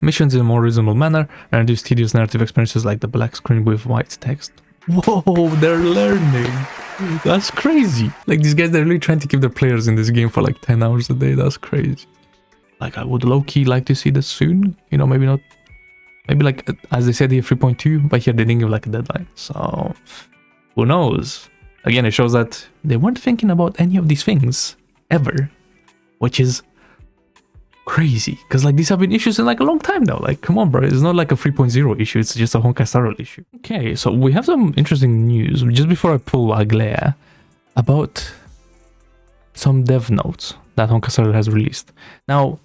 missions in a more reasonable manner, and reduce tedious narrative experiences like the black screen with white text. Whoa, they're learning. That's crazy. Like, these guys, they're really trying to keep their players in this game for like 10 hours a day. That's crazy. Like, I would low-key like to see this soon. You know, maybe not. Maybe like, as they said here, 3.2, but here they didn't give like a deadline. So, who knows? Again, it shows that they weren't thinking about any of these things ever, which is crazy. Because like, these have been issues in like a long time now. Like, come on, bro. It's not like a 3.0 issue. It's just a Honkai Star Rail issue. Okay, so we have some interesting news just before I pull Aglea about some dev notes that Honkai Star Rail has released. Now,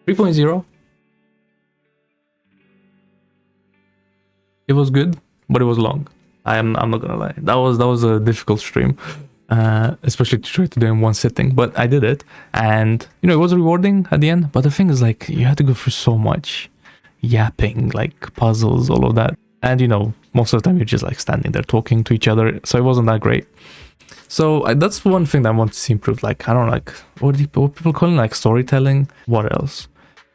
3.0, it was good, but it was long. I'm not gonna lie. That was a difficult stream, especially to try to do in one sitting. But I did it, and you know, it was rewarding at the end. But the thing is, like, you had to go through so much yapping, like puzzles, all of that, and you know, most of the time you're just like standing there talking to each other. So it wasn't that great. So that's one thing that I want to see improved. Like, I don't know, like what people calling like storytelling. What else?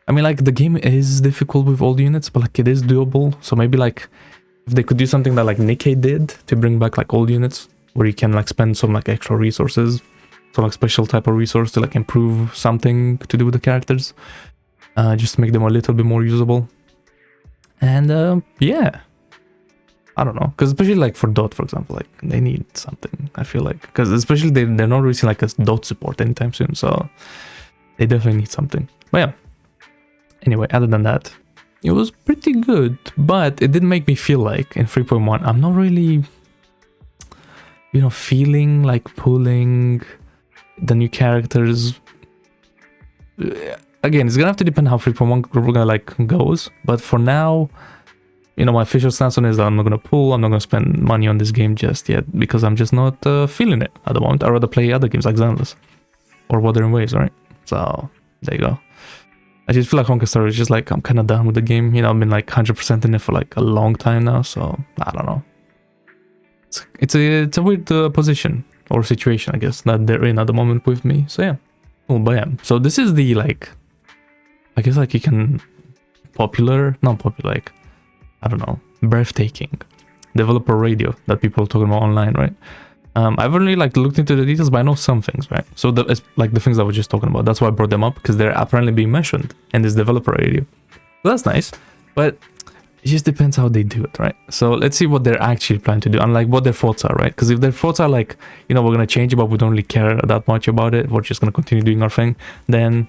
I mean, like, the game is difficult with all the units, but like it is doable. So maybe like if they could do something that like Nikkei did to bring back like old units, where you can like spend some like extra resources, some like special type of resource to like improve something to do with the characters, just to make them a little bit more usable. And yeah, I don't know, because especially like for Dot, for example, like they need something. I feel like, because especially they're not releasing like a Dot support anytime soon, so they definitely need something. But yeah. Anyway, other than that, it was pretty good, but it did make me feel like in 3.1, I'm not really, you know, feeling like pulling the new characters. Again, it's gonna have to depend how 3.1 gonna like goes, but for now, you know, my official stance on it is that I'm not gonna pull, I'm not gonna spend money on this game just yet, because I'm just not feeling it at the moment. I'd rather play other games like Zenless or Wuthering Waves, right? So, there you go. I just feel like Honkai Star Rail is just like, I'm kind of done with the game. You know, I've been like 100% in it for like a long time now, so I don't know. It's a weird position or situation, I guess, that they're in at the moment with me. So yeah. Oh, but yeah. So this is the like, I guess like you can not popular, like, I don't know, breathtaking developer radio that people are talking about online, right? I've only like looked into the details, but I know some things, right? So it's like the things I was just talking about. That's why I brought them up, because they're apparently being mentioned in this developer radio. So that's nice, but it just depends how they do it, right? So let's see what they're actually planning to do and like what their thoughts are, right? Because if their thoughts are like, you know, we're gonna change it, but we don't really care that much about it, we're just gonna continue doing our thing, then,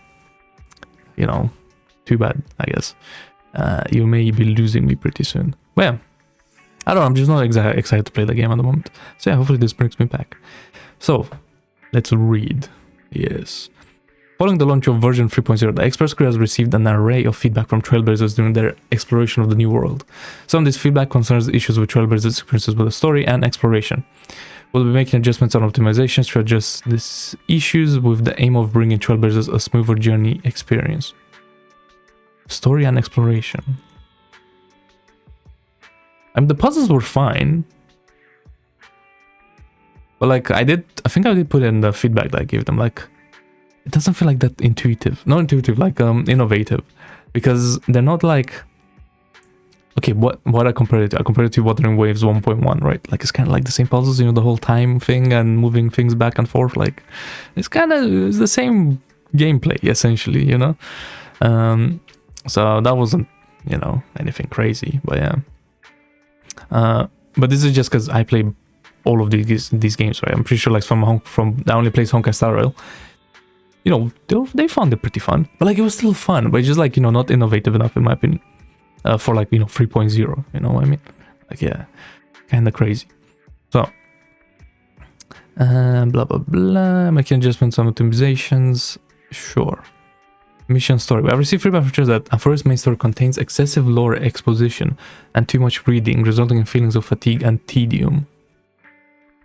you know, too bad, I guess. You may be losing me pretty soon. But yeah. I don't know, I'm just not excited to play the game at the moment. So yeah, hopefully this brings me back. So, let's read. Yes. Following the launch of version 3.0, the Express crew has received an array of feedback from Trailblazers during their exploration of the new world. Some of this feedback concerns issues with Trailblazers' experiences with the story and exploration. We'll be making adjustments and optimizations to address these issues with the aim of bringing Trailblazers a smoother journey experience. Story and exploration. I mean, the puzzles were fine, but like I think I did put in the feedback that I gave them. Like, it doesn't feel like that intuitive, not intuitive, like innovative, because they're not like, okay, what I compared it to? I compared it to Wuthering Waves 1.1, right? Like, it's kind of like the same puzzles, you know, the whole time thing and moving things back and forth. Like, it's the same gameplay essentially, you know. So that wasn't, you know, anything crazy, but yeah. But this is just because I play all of these games, right? I'm pretty sure like from I only plays Honkai Star Rail. You know, they found it pretty fun, but like it was still fun, but just like, you know, not innovative enough in my opinion, for like, you know, 3.0. You know what I mean? Like, yeah, kind of crazy. So, blah blah blah. Making adjustments on optimizations. Sure. Mission story. We have received feedback from users that amphoreus main story contains excessive lore exposition and too much reading, resulting in feelings of fatigue and tedium.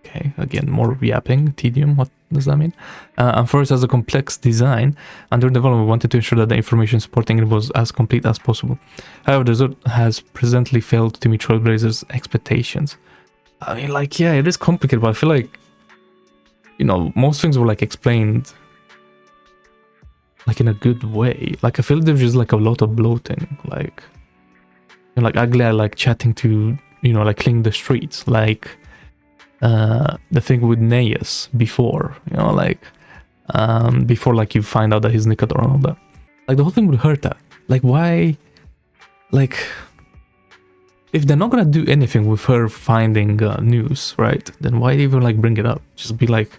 Okay, again, more yapping. Tedium, what does that mean? Amphoreus has a complex design, and during development we wanted to ensure that the information supporting it was as complete as possible. However, the result has presently failed to meet Trailblazers' expectations. I mean, like, yeah, it is complicated, but I feel like, you know, most things were like explained like in a good way. Like I feel there's just like a lot of bloating, like like ugly, like chatting to, you know, like cleaning the streets, like the thing with Neas before, you know, like before like you find out that he's Nicodor and all that. Like the whole thing would hurt that. Like why, like if they're not gonna do anything with her finding news, right, then why even like bring it up? Just be like,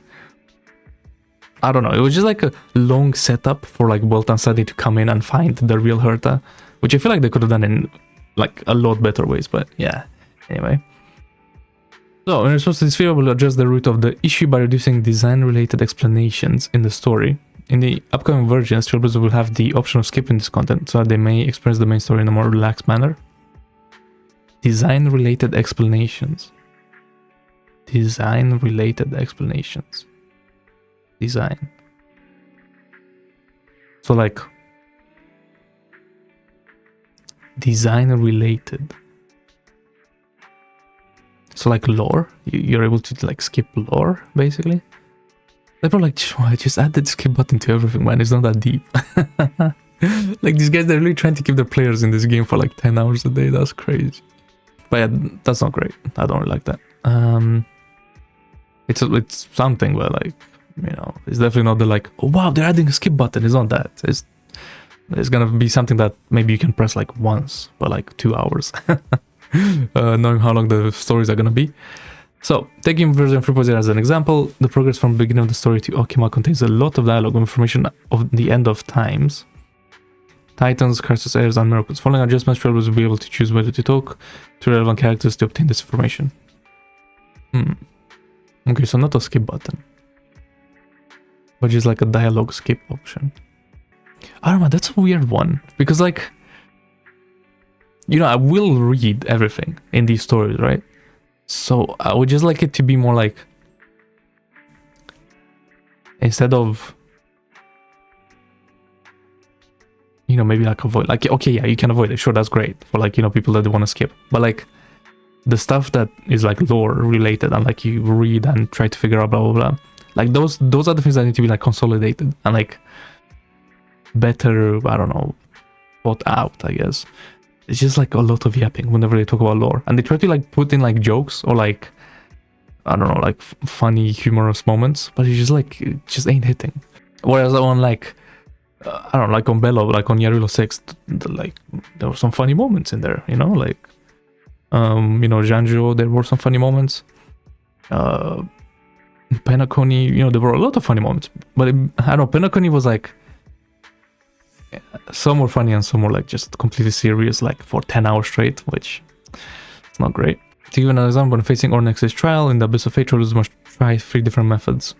I don't know, it was just like a long setup for like Bolt and Sadie to come in and find the real Herta, which I feel like they could have done in like a lot better ways, but yeah, anyway. So, in response to this fear, we'll address the root of the issue by reducing design-related explanations in the story. In the upcoming versions, travelers will have the option of skipping this content, so that they may experience the main story in a more relaxed manner. Design-related explanations. Design-related explanations. Design. So, like, design-related. So like lore, you're able to like skip lore basically. They're like, just add the skip button to everything, man. It's not that deep. Like these guys, they're really trying to keep their players in this game for like 10 hours a day. That's crazy. But yeah, that's not great. I don't really like that. It's something, but like, you know, it's definitely not the like, oh wow, they're adding a skip button. It's not that. It's gonna be something that maybe you can press like once for like 2 hours. Knowing how long the stories are gonna be. So, taking version 3.0 as an example, the progress from the beginning of the story to Okima contains a lot of dialogue information of the end of times. Titans, curses, airs, and miracles. Following adjustments, travelers will be able to choose whether to talk to relevant characters to obtain this information. Okay, so not a skip button, but just like a dialogue skip option. I don't know, that's a weird one, because like, you know, I will read everything in these stories, right? So I would just like it to be more like, instead of, you know, maybe like avoid, like, okay, yeah, you can avoid it, sure, that's great for like, you know, people that want to skip, but like the stuff that is like lore related and like you read and try to figure out blah blah blah, like those are the things that need to be like consolidated and like better, I don't know, thought out, I guess. It's just like a lot of yapping whenever they talk about lore, and they try to like put in like jokes or like, I don't know, like funny humorous moments, but it's just like, it just ain't hitting. Whereas on like, I don't know, like on Bello, like on Yarilo 6, like there were some funny moments in there, you know, like you know, Janjo, there were some funny moments. Penacony, you know, there were a lot of funny moments, but I don't know, Penacony was like, some were funny and some were like just completely serious, like for 10 hours straight, which is not great. To give an example, when facing Ornex's trial in the Abyss of Fate, travelers must try 3 different methods.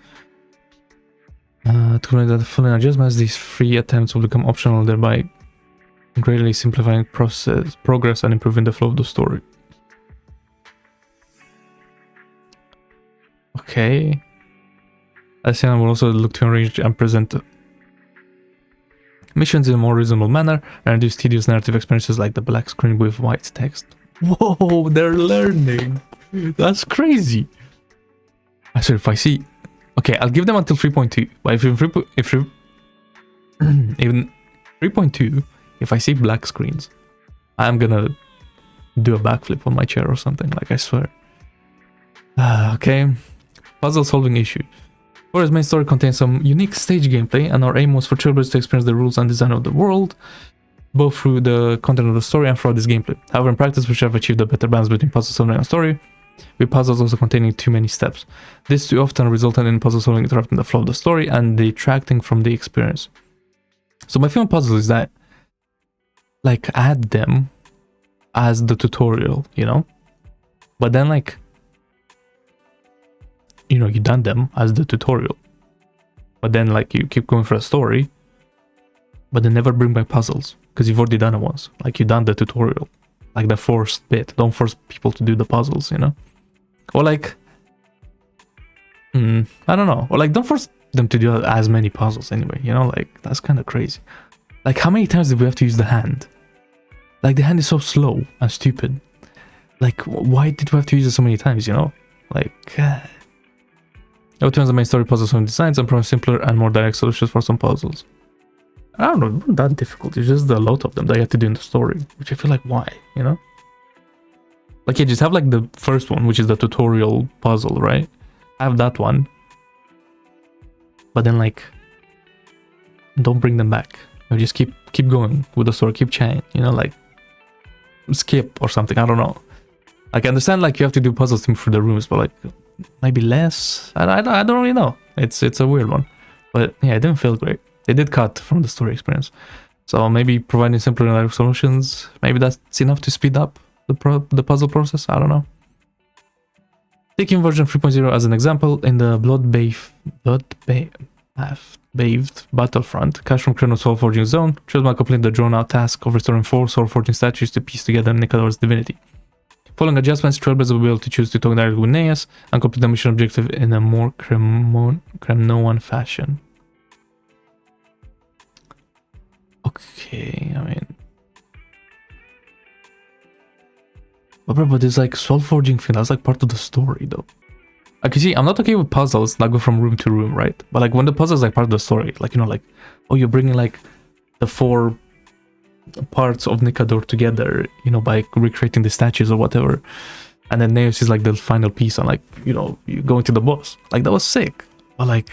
To complete the following adjustments, these 3 attempts will become optional, thereby greatly simplifying progress and improving the flow of the story. Okay. Asana will also look to arrange and present missions in a more reasonable manner and reduce tedious narrative experiences like the black screen with white text. Whoa, they're learning. That's crazy. So if I see, okay, I'll give them until 3.2. But if even 3.2, if I see black screens, I'm gonna do a backflip on my chair or something. Like I swear. Okay, puzzle solving issue. Whereas main story contains some unique stage gameplay, and our aim was for travelers to experience the rules and design of the world, both through the content of the story and throughout this gameplay. However, in practice, we should have achieved a better balance between puzzle solving and story, with puzzles also containing too many steps. This too often resulted in puzzle solving interrupting the flow of the story and detracting from the experience. So my feeling puzzle is that, like, add them as the tutorial, you know? But then, like, you know, you done them as the tutorial, but then like you keep going for a story, but then never bring back puzzles because you've already done it once. Like you done the tutorial, like the forced bit. Don't force people to do the puzzles, you know? Or like, I don't know. Or like, don't force them to do as many puzzles anyway, you know? Like, that's kind of crazy. Like, how many times did we have to use the hand? Like, the hand is so slow and stupid. Like, why did we have to use it so many times, you know? Like, it turns the main story puzzles from designs and provides simpler and more direct solutions for some puzzles. I don't know, not that difficult. It's just a lot of them that you have to do in the story, which I feel like, why, you know? Like, you just have like the first one, which is the tutorial puzzle, right? I have that one. But then like, don't bring them back. You know, just keep going with the story, keep chatting, you know, like skip or something, I don't know. Like, I understand like you have to do puzzles to move through the rooms, but like maybe less. I don't really know. It's a weird one. But yeah, it didn't feel great. They did cut from the story experience. So maybe providing simpler and direct solutions, maybe that's enough to speed up the puzzle process. I don't know. Taking version 3.0 as an example, in the blood-bathed battlefront, Cash from Chrono's Soul Forging Zone, chose might complete the drawn-out task of restoring 4 soul forging statues to piece together Nicadore's divinity. Following adjustments, Trailblazers will be able to choose to talk directly with Neas and complete the mission objective in a more Kremnoan fashion. Okay, I mean... But there's like soul forging thing, that's like part of the story though. Like, you see, I'm not okay with puzzles that go from room to room, right? But like when the puzzle is like part of the story, like, you know, like, oh, you're bringing like the 4 parts of Nicador together, you know, by recreating the statues or whatever, and then Neos is like the final piece, and like, you know, you go into the boss. Like, that was sick. But like,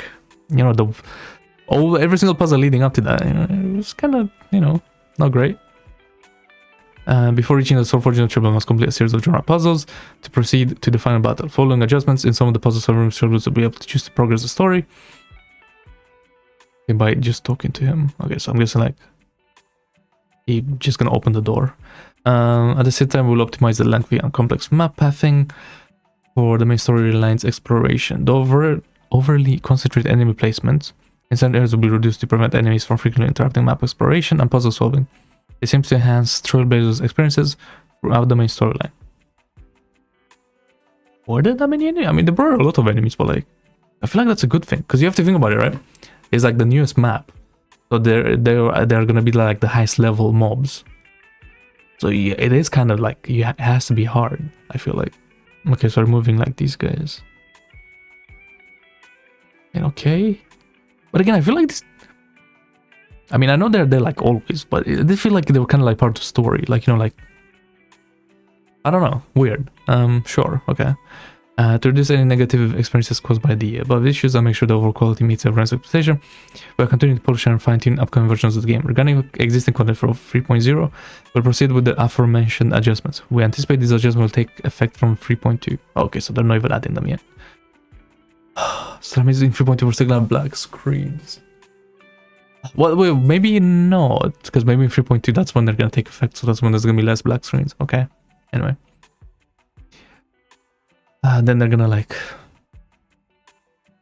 you know, every single puzzle leading up to that, you know, it was kind of, you know, not great. Before reaching the soul forging, Trailblazer must complete a series of genre puzzles to proceed to the final battle. Following adjustments in some of the puzzle rooms, Trailblazer will be able to choose to progress the story by just talking to him. Okay, so I'm guessing like he's just gonna open the door. At the same time, we'll optimize the lengthy and complex map pathing for the main storylines exploration. The overly concentrated enemy placements in certain areas will be reduced to prevent enemies from frequently interrupting map exploration and puzzle solving. It seems to enhance Trailblazer's experiences throughout the main storyline. Were there that many enemies? I mean, there were a lot of enemies, but like, I feel like that's a good thing, because you have to think about it, right? It's like the newest map, so they're gonna be like the highest level mobs. So yeah, it is kind of like, it has to be hard, I feel like. Okay, so removing like these guys. And okay, but again, I feel like this. I mean, I know they're there like always, but it did feel like they were kind of like part of the story. Like, you know, like, I don't know, weird. Sure, okay. To reduce any negative experiences caused by the above issues and make sure the overall quality meets everyone's expectation, we are continuing to polish and fine-tune upcoming versions of the game. Regarding existing content for 3.0, we'll proceed with the aforementioned adjustments. We anticipate these adjustments will take effect from 3.2. Okay, so they're not even adding them yet. So that means in 3.2 we're still gonna have black screens. Well, wait, maybe not, because maybe in 3.2 that's when they're gonna take effect, so that's when there's gonna be less black screens. Okay, anyway. Then they're gonna like...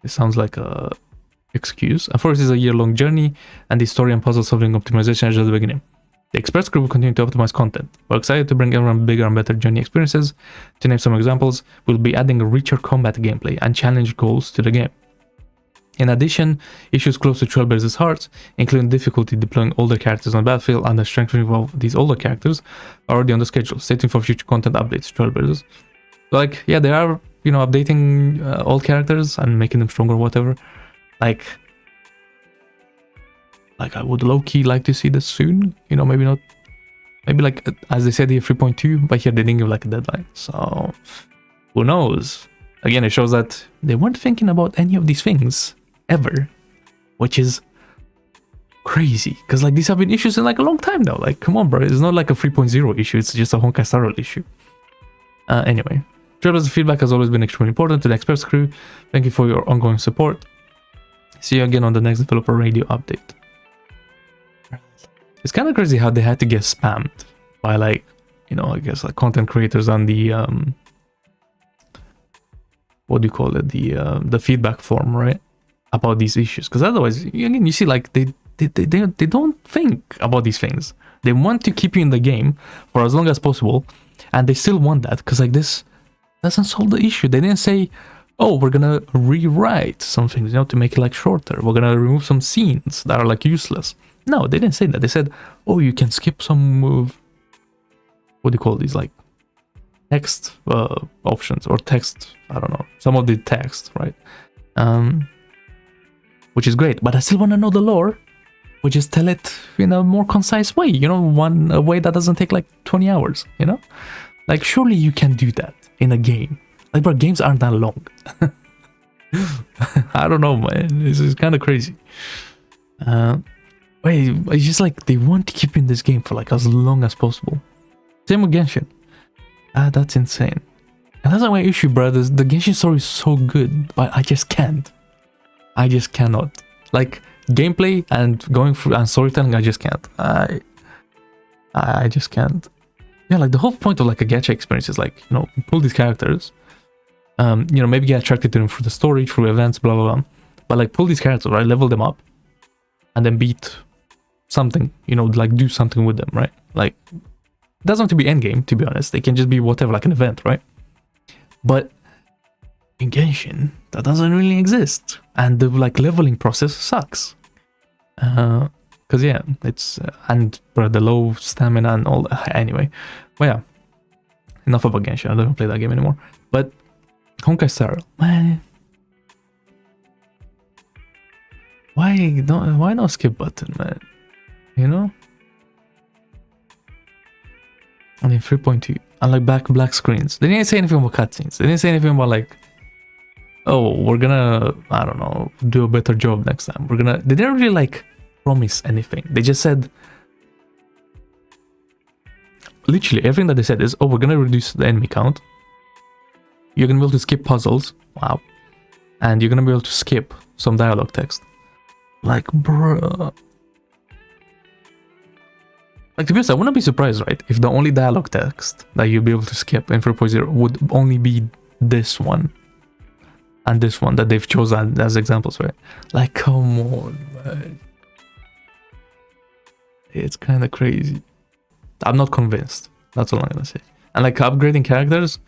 It sounds like a excuse. Amphoreus is a year-long journey, and the story and puzzle-solving optimization is just the beginning. The Express Group will continue to optimize content. We're excited to bring everyone bigger and better journey experiences. To name some examples, we'll be adding a richer combat gameplay and challenge goals to the game. In addition, issues close to Trailblazer's hearts, including difficulty deploying older characters on the battlefield and the strengthening of these older characters, are already on the schedule. Stay tuned for future content updates to Trailblazers. Like, yeah, they are, you know, updating old characters and making them stronger or whatever. Like I would low-key like to see this soon. You know, maybe not. Maybe like, as they said here, 3.2, but here they didn't give like a deadline. So, who knows? Again, it shows that they weren't thinking about any of these things ever, which is crazy, because like these have been issues in like a long time now. Like, come on, bro, it's not like a 3.0 issue, it's just a Honkai Star Rail issue. Anyway, Trailblazer's feedback has always been extremely important to the Experts crew. Thank you for your ongoing support. See you again on the next developer radio update. It's kind of crazy how they had to get spammed by like, you know, I guess like content creators on the what do you call it, the feedback form, right, about these issues. Because otherwise, again, you see, like they don't think about these things. They want to keep you in the game for as long as possible, and they still want that, because like this doesn't solve the issue. They didn't say, oh, we're gonna rewrite some things, you know, to make it like shorter. We're gonna remove some scenes that are like useless. No, they didn't say that. They said, oh, you can skip some what do you call these, like text options, or text, I don't know, some of the text, right? Which is great, but I still want to know the lore, but just tell it in a more concise way, you know, a way that doesn't take like 20 hours, you know? Like, surely you can do that in a game. Like, bro, games aren't that long. I don't know, man. This is kind of crazy. Wait, it's just like they want to keep in this game for like as long as possible. Same with Genshin. That's insane. And that's not my issue, brothers. The Genshin story is so good, but I just can't. I just cannot. Like, gameplay and going through and storytelling, I just can't. I just can't. Yeah, like the whole point of like a gacha experience is like, you know, pull these characters, you know, maybe get attracted to them through the story, through events, blah blah blah. But like pull these characters, right? Level them up, and then beat something, you know, like do something with them, right? Like, it doesn't have to be endgame, to be honest. They can just be whatever, like an event, right? But in Genshin, that doesn't really exist, and the like leveling process sucks. Because yeah, it's and bro, the low stamina and all. Anyway, well, yeah, enough about Genshin. I don't play that game anymore. But Honkai Star, man, why no skip button, man? You know. I mean 3.2. And like black screens. They didn't say anything about cutscenes. They didn't say anything about like, oh, we're gonna, I don't know, do a better job next time. They didn't really like promise anything. They just said, literally everything that they said is, oh, we're gonna reduce the enemy count. You're gonna be able to skip puzzles. Wow. And you're gonna be able to skip some dialogue text. Like, bruh. Like, to be honest, I wouldn't be surprised, right, if the only dialogue text that you'll be able to skip in 3.0 would only be this one and this one that they've chosen as examples, right? Like, come on, man. It's kind of crazy. I'm not convinced. That's all I'm gonna say. And like upgrading characters,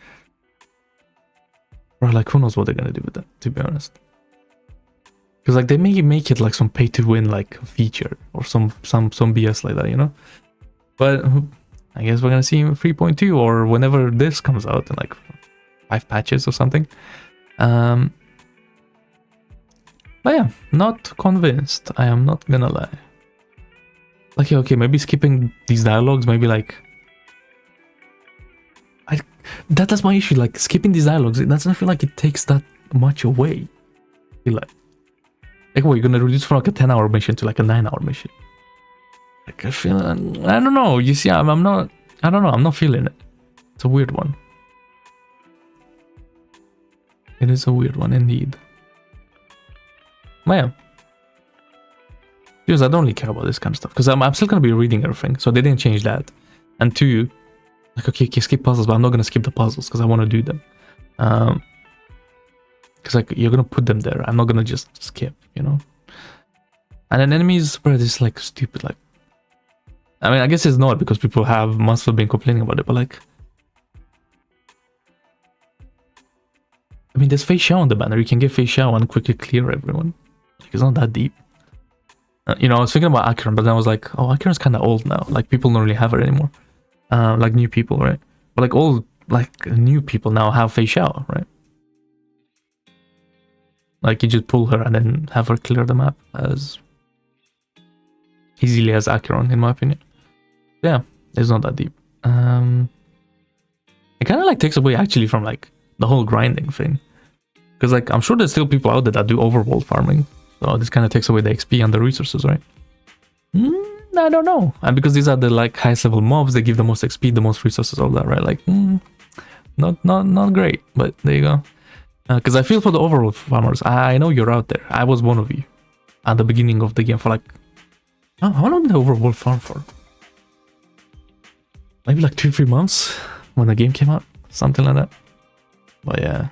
bro, like who knows what they're gonna do with that, to be honest. Because like they may make it like some pay to win like feature or some BS like that, you know? But I guess we're gonna see in 3.2 or whenever this comes out in like 5 patches or something. But yeah, not convinced. I am not gonna lie. Like, okay, maybe skipping these dialogues, maybe like... That's my issue, like skipping these dialogues, it doesn't feel like it takes that much away. I feel like what, you're gonna reduce from like a 10-hour mission to like a 9-hour mission. Like, I feel, I don't know, you see, I'm not, I don't know, I'm not feeling it. It's a weird one. It is a weird one indeed. But yeah. Because I don't really care about this kind of stuff. Because I'm still going to be reading everything. So they didn't change that. And 2, like, okay, skip puzzles, but I'm not going to skip the puzzles because I want to do them. Because like, you're going to put them there. I'm not going to just skip, you know? And then enemies, bro, this like stupid, like... I mean, I guess it's not because people must have been complaining about it, but like... I mean, there's Fei Xiao on the banner. You can get Fei Xiao and quickly clear everyone. Like, it's not that deep. You know, I was thinking about Acheron, but then I was like, oh, Acheron's kind of old now. Like, people don't really have her anymore. Like, new people, right? But like, old, like, new people now have Fei Xiao, right? Like, you just pull her and then have her clear the map as easily as Acheron, in my opinion. Yeah, it's not that deep. It kind of like takes away actually from like the whole grinding thing. Because like, I'm sure there's still people out there that do overworld farming. So this kind of takes away the XP and the resources, right? I don't know. And because these are the like highest level mobs, they give the most XP, the most resources, all that, right? Like, not great, but there you go. Because I feel for the overworld farmers. I know you're out there. I was one of you at the beginning of the game for like, how long did the overworld farm for? Maybe like 2-3 months when the game came out, something like that. But yeah.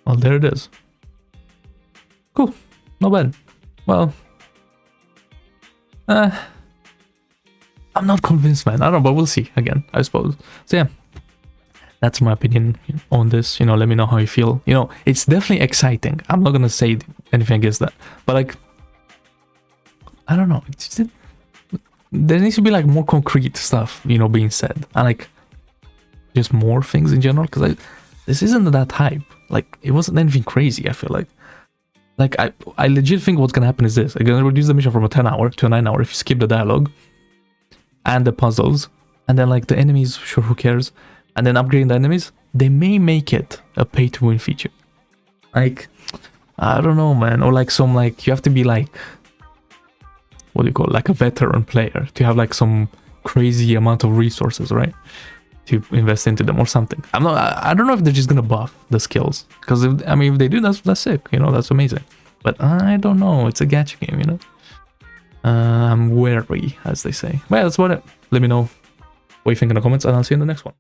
Well, there it is. Cool. Not bad. Well, I'm not convinced, man. I don't know, but we'll see again, I suppose. So yeah, that's my opinion on this. You know, let me know how you feel. You know, it's definitely exciting. I'm not gonna say anything against that, but like, I don't know. There needs to be like more concrete stuff, you know, being said, and like just more things in general. Because this isn't that hype. Like, it wasn't anything crazy. I feel like Like, I legit think what's gonna happen is this. I'm gonna reduce the mission from a 10 hour to a 9 hour if you skip the dialogue and the puzzles. And then, like, the enemies, sure, who cares? And then upgrading the enemies, they may make it a pay-to-win feature. Like, I don't know, man. Or, like, some, like, you have to be, like, what do you call it? Like, a veteran player to have, like, some crazy amount of resources, right? To invest into them or something. I don't know if they're just gonna buff the skills. Because, if they do, that's sick. You know, that's amazing. But I don't know. It's a gacha game, you know? I'm wary, as they say. Well, that's about it. Let me know what you think in the comments, and I'll see you in the next one.